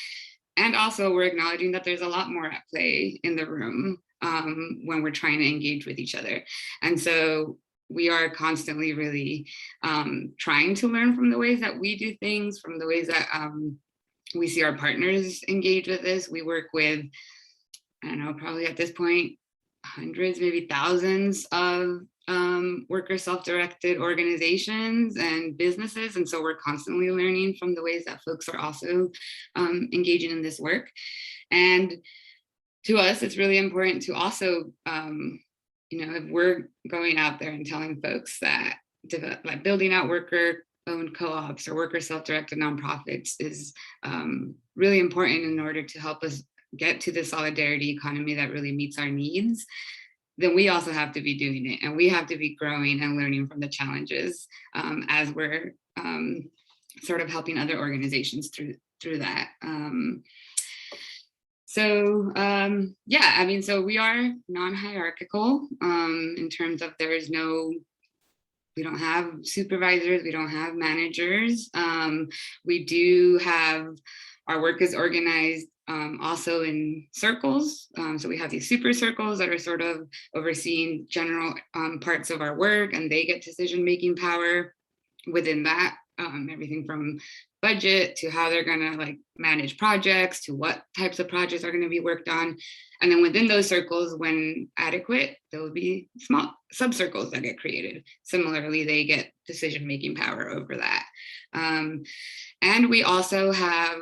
And also we're acknowledging that there's a lot more at play in the room when we're trying to engage with each other. And so we are constantly really trying to learn from the ways that we do things, from the ways that we see our partners engage with this. We work with, I don't know, probably at this point, hundreds, maybe thousands of worker self-directed organizations and businesses. And so we're constantly learning from the ways that folks are also engaging in this work. And to us, it's really important to also, if we're going out there and telling folks that like building out worker-owned co-ops or worker self-directed nonprofits is really important in order to help us get to the solidarity economy that really meets our needs, then we also have to be doing it, and we have to be growing and learning from the challenges as we're sort of helping other organizations through that. So we are non-hierarchical in terms of we don't have supervisors, we don't have managers. We do have, our work is organized also in circles. So we have these super circles that are sort of overseeing general parts of our work, and they get decision-making power within that. Everything from budget to how they're gonna like manage projects to what types of projects are gonna be worked on. And then within those circles, when adequate, there will be small sub-circles that get created. Similarly, they get decision-making power over that. And we also have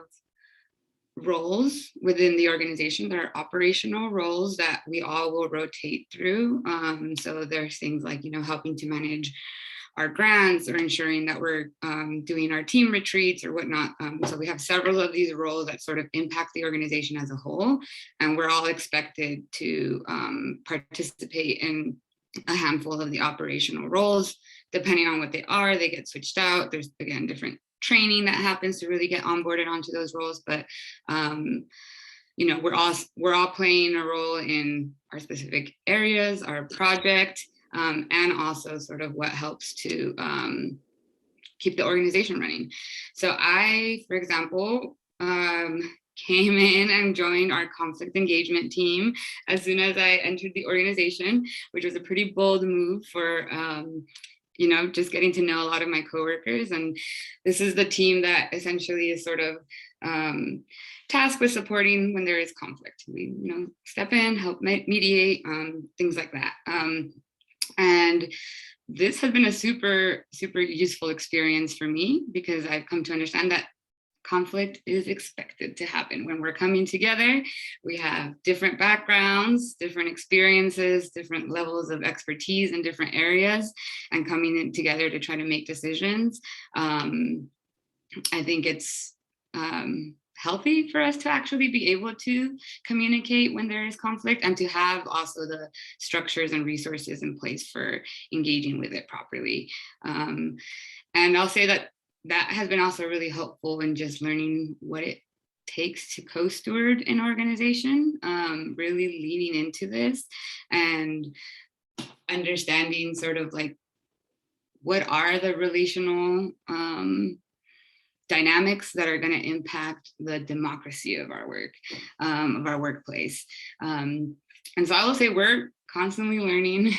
roles within the organization that are operational roles that we all will rotate through. So there's things like, helping to manage our grants or ensuring that we're doing our team retreats or whatnot. So we have several of these roles that sort of impact the organization as a whole, and we're all expected to participate in a handful of the operational roles. Depending on what they are, they get switched out. There's, again, different training that happens to really get onboarded onto those roles, but we're all playing a role in our specific areas, our project, and also sort of what helps to keep the organization running. So I, for example, came in and joined our conflict engagement team as soon as I entered the organization, which was a pretty bold move for just getting to know a lot of my coworkers. And this is the team that essentially is sort of tasked with supporting when there is conflict. We, step in, help mediate, things like that. And this has been a super, super useful experience for me, because I've come to understand that conflict is expected to happen when we're coming together. We have different backgrounds, different experiences, different levels of expertise in different areas, and coming in together to try to make decisions. I think it's healthy for us to actually be able to communicate when there is conflict, and to have also the structures and resources in place for engaging with it properly. And I'll say that has been also really helpful in just learning what it takes to co-steward an organization, really leaning into this and understanding sort of like what are the relational dynamics that are going to impact the democracy of our work, of our workplace. And so I will say we're constantly learning.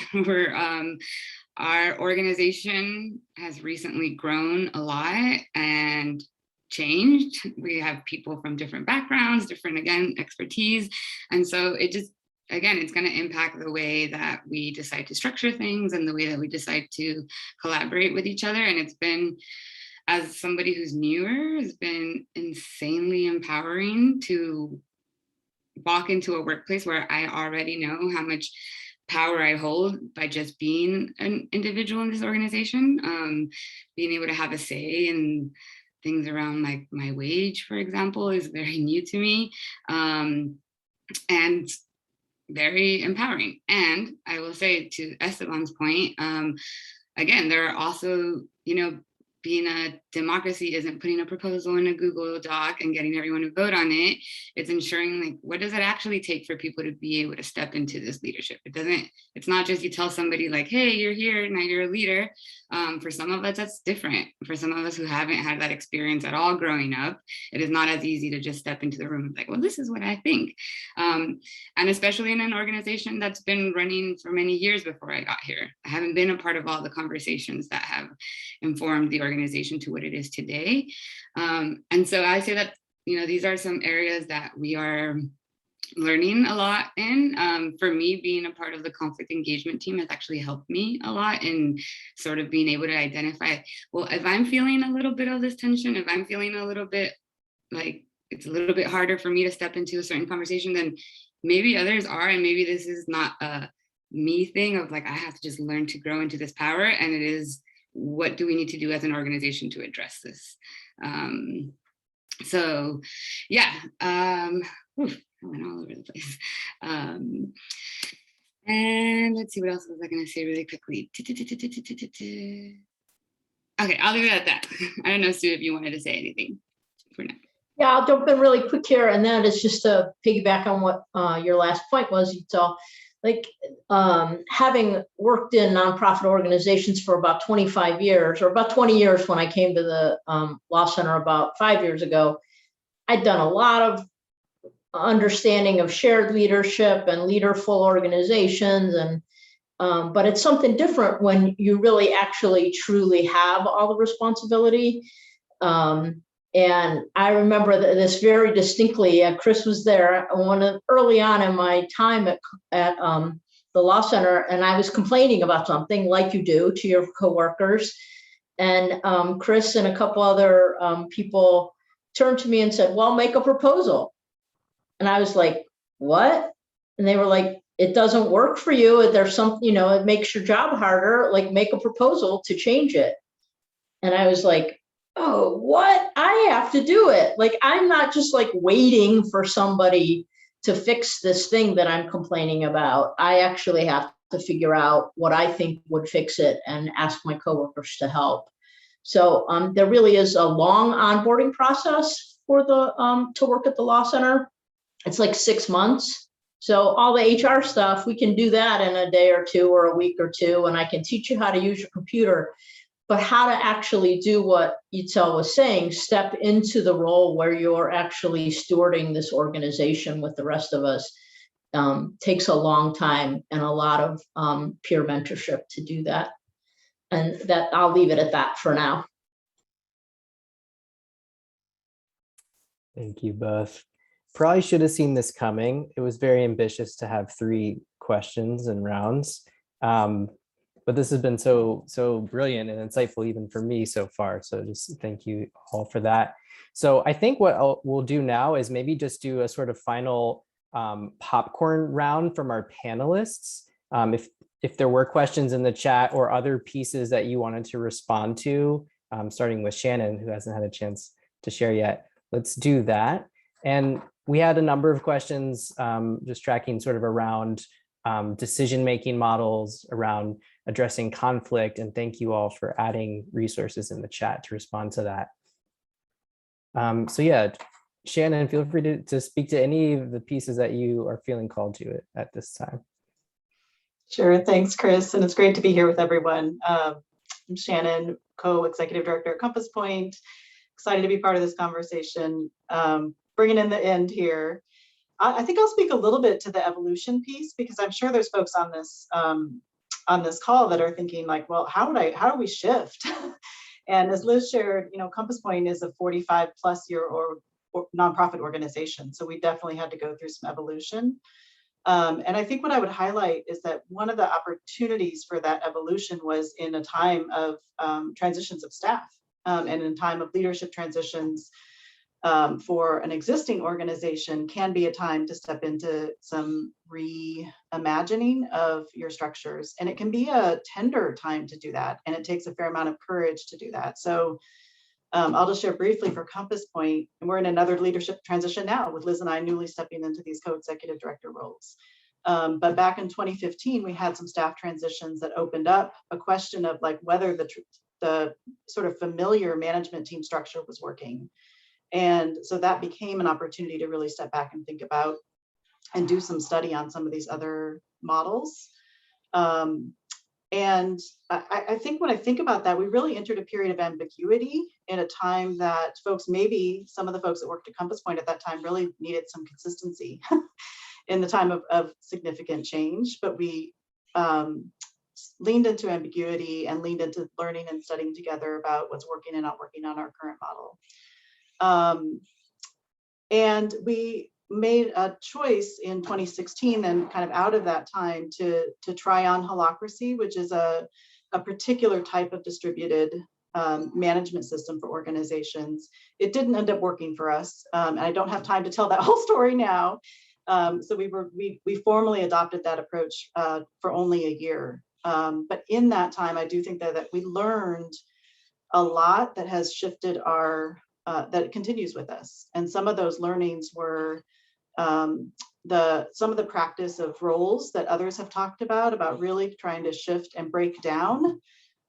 Our organization has recently grown a lot and changed. We have people from different backgrounds, different, again, expertise. And so it just, again, it's going to impact the way that we decide to structure things and the way that we decide to collaborate with each other. And it's been, as somebody who's newer, has been insanely empowering to walk into a workplace where I already know how much power I hold by just being an individual in this organization. Being able to have a say in things around like my wage, for example, is very new to me, and very empowering. And I will say, to Esteban's point, again, there are also, being a democracy isn't putting a proposal in a Google Doc and getting everyone to vote on it. It's ensuring, like, what does it actually take for people to be able to step into this leadership? It's not just you tell somebody like, hey, you're here, now you're a leader. For some of us, that's different. For some of us who haven't had that experience at all growing up, it is not as easy to just step into the room and be like, well, this is what I think. And especially in an organization that's been running for many years before I got here. I haven't been a part of all the conversations that have informed the organization to what it is today. And so I say that, these are some areas that we are learning a lot in. For me, being a part of the conflict engagement team has actually helped me a lot in sort of being able to identify, well, if I'm feeling a little bit of this tension, if I'm feeling a little bit like it's a little bit harder for me to step into a certain conversation, then maybe others are, and maybe this is not a me thing of like, I have to just learn to grow into this power, and it is, what do we need to do as an organization to address this? So yeah, I went all over the place. And let's see, what else was I gonna say really quickly? Okay, I'll leave it at that. I don't know, Sue, if you wanted to say anything for now. Yeah, I'll jump in really quick here, and that is just to piggyback on what your last point was. So, like, having worked in nonprofit organizations for about 25 years, or about 20 years when I came to the Law Center about 5 years ago, I'd done a lot of understanding of shared leadership and leaderful organizations, and but it's something different when you really actually truly have all the responsibility. And I remember this very distinctly. Chris was there early on in my time at the Law Center, and I was complaining about something, like you do to your coworkers. And Chris and a couple other people turned to me and said, well, make a proposal. And I was like, what? And they were like, it doesn't work for you. There's something, it makes your job harder. Like, make a proposal to change it. And I was like, oh, what? I have to do it. Like, I'm not just like waiting for somebody to fix this thing that I'm complaining about. I actually have to figure out what I think would fix it and ask my coworkers to help. So there really is a long onboarding process for the to work at the Law Center. It's like 6 months. So all the HR stuff, we can do that in a day or two or a week or two, and I can teach you how to use your computer. But how to actually do what Yitzhak was saying, step into the role where you're actually stewarding this organization with the rest of us, takes a long time and a lot of peer mentorship to do that. And that, I'll leave it at that for now. Thank you both. Probably should have seen this coming. It was very ambitious to have 3 questions and rounds. But this has been so brilliant and insightful even for me so far. So just thank you all for that. So I think what we'll do now is maybe just do a sort of final popcorn round from our panelists. If there were questions in the chat or other pieces that you wanted to respond to, starting with Shannon, who hasn't had a chance to share yet, let's do that. And we had a number of questions just tracking sort of around decision-making models, around addressing conflict, and thank you all for adding resources in the chat to respond to that. So yeah, Shannon, feel free to speak to any of the pieces that you are feeling called to at this time. Sure, thanks, Chris, and it's great to be here with everyone. I'm Shannon, co-executive director at Compass Point. Excited to be part of this conversation. Bringing in the end here. I think I'll speak a little bit to the evolution piece, because I'm sure there's folks on this call that are thinking like, well, how do we shift? And as Liz shared, Compass Point is a 45+ year or nonprofit organization. So we definitely had to go through some evolution. And I think what I would highlight is that one of the opportunities for that evolution was in a time of transitions of staff and in time of leadership transitions. For an existing organization can be a time to step into some reimagining of your structures. And it can be a tender time to do that. And it takes a fair amount of courage to do that. So I'll just share briefly for Compass Point, and we're in another leadership transition now with Liz and I newly stepping into these co-executive director roles. But back in 2015, we had some staff transitions that opened up a question of like whether the the sort of familiar management team structure was working. And so that became an opportunity to really step back and think about and do some study on some of these other models. And I think when I think about that, we really entered a period of ambiguity in a time that folks, maybe some of the folks that worked at Compass Point at that time really needed some consistency in the time of significant change. But we leaned into ambiguity and leaned into learning and studying together about what's working and not working on our current model. And we made a choice in 2016, then kind of out of that time, to try on holacracy, which is a particular type of distributed management system for organizations. It didn't end up working for us. And I don't have time to tell that whole story now. So we formally adopted that approach for only a year. But in that time, I do think that we learned a lot that has shifted our, that continues with us. And some of those learnings were some of the practice of roles that others have talked about really trying to shift and break down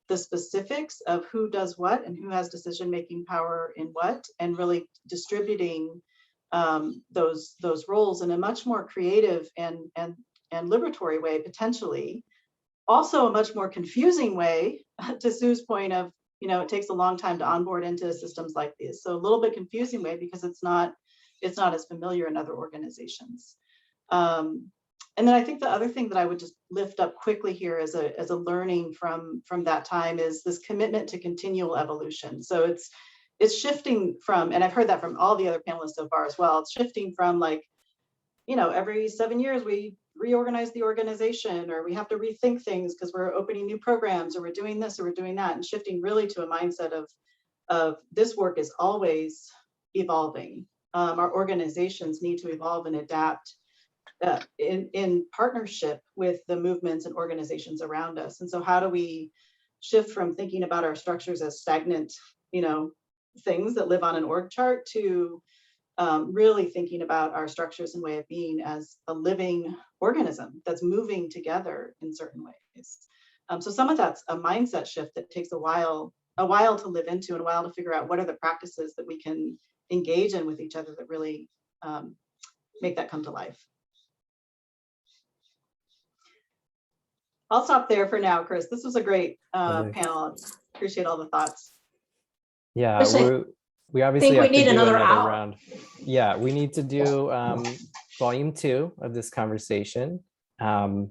the specifics of who does what and who has decision-making power in what, and really distributing those roles in a much more creative and liberatory way, potentially. Also a much more confusing way, to Sue's point of, it takes a long time to onboard into systems like these. So a little bit confusing way because it's not as familiar in other organizations. And then I think the other thing that I would just lift up quickly here as a learning from that time is this commitment to continual evolution. So it's shifting from, and I've heard that from all the other panelists so far as well, it's shifting from like, every 7 years we reorganize the organization, or we have to rethink things because we're opening new programs, or we're doing this, or we're doing that, and shifting really to a mindset of this work is always evolving. Our organizations need to evolve and adapt in partnership with the movements and organizations around us. And so how do we shift from thinking about our structures as stagnant, things that live on an org chart, to really thinking about our structures and way of being as a living organism that's moving together in certain ways. So some of that's a mindset shift that takes a while to live into, and a while to figure out what are the practices that we can engage in with each other that really make that come to life. I'll stop there for now, Chris. This was a great panel. Appreciate all the thoughts. Yeah, we obviously have to do another round. Yeah, we need to do volume 2 of this conversation. And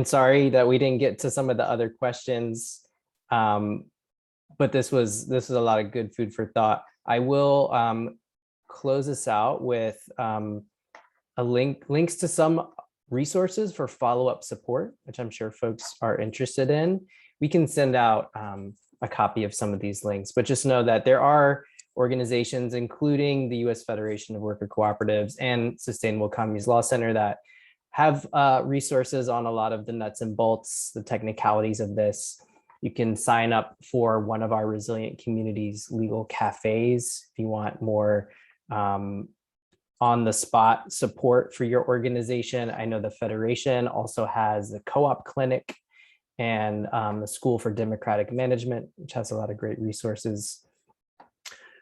sorry that we didn't get to some of the other questions, but this was a lot of good food for thought. I will close this out with links to some resources for follow-up support, which I'm sure folks are interested in. We can send out a copy of some of these links, but just know that there are organizations, including the U.S. Federation of Worker Cooperatives and Sustainable Communities Law Center, that have resources on a lot of the nuts and bolts, the technicalities of this. You can sign up for one of our Resilient Communities legal cafes if you want more on-the-spot support for your organization. I know the Federation also has the co-op clinic and the School for Democratic Management, which has a lot of great resources.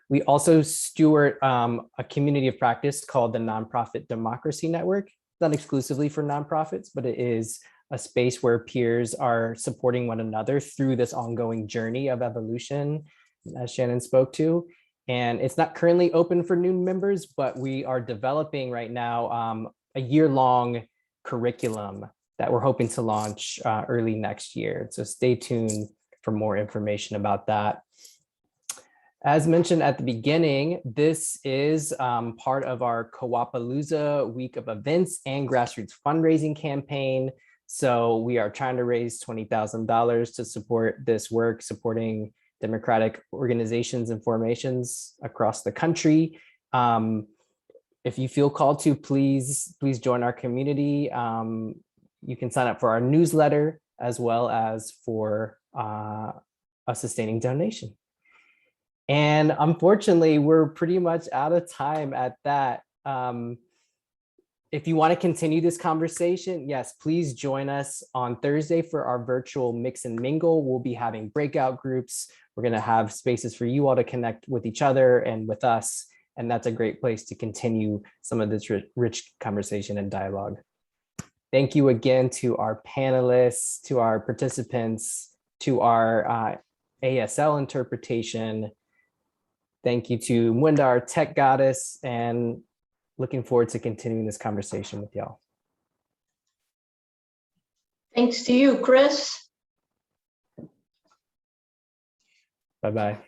We also steward a community of practice called the Nonprofit Democracy Network, not exclusively for nonprofits, but it is a space where peers are supporting one another through this ongoing journey of evolution, as Shannon spoke to. And it's not currently open for new members, but we are developing right now a year-long curriculum that we're hoping to launch early next year. So stay tuned for more information about that. As mentioned at the beginning, this is part of our Co-opalooza week of events and grassroots fundraising campaign. So we are trying to raise $20,000 to support this work, supporting democratic organizations and formations across the country. If you feel called to, please join our community. You can sign up for our newsletter as well as for a sustaining donation. And unfortunately, we're pretty much out of time at that. if you want to continue this conversation, yes, please join us on Thursday for our virtual mix and mingle. We'll be having breakout groups. We're going to have spaces for you all to connect with each other and with us. And that's a great place to continue some of this rich conversation and dialogue. Thank you again to our panelists, to our participants, to our ASL interpretation. Thank you to Mwenda, our tech goddess, and looking forward to continuing this conversation with y'all. Thanks to you, Chris. Bye-bye.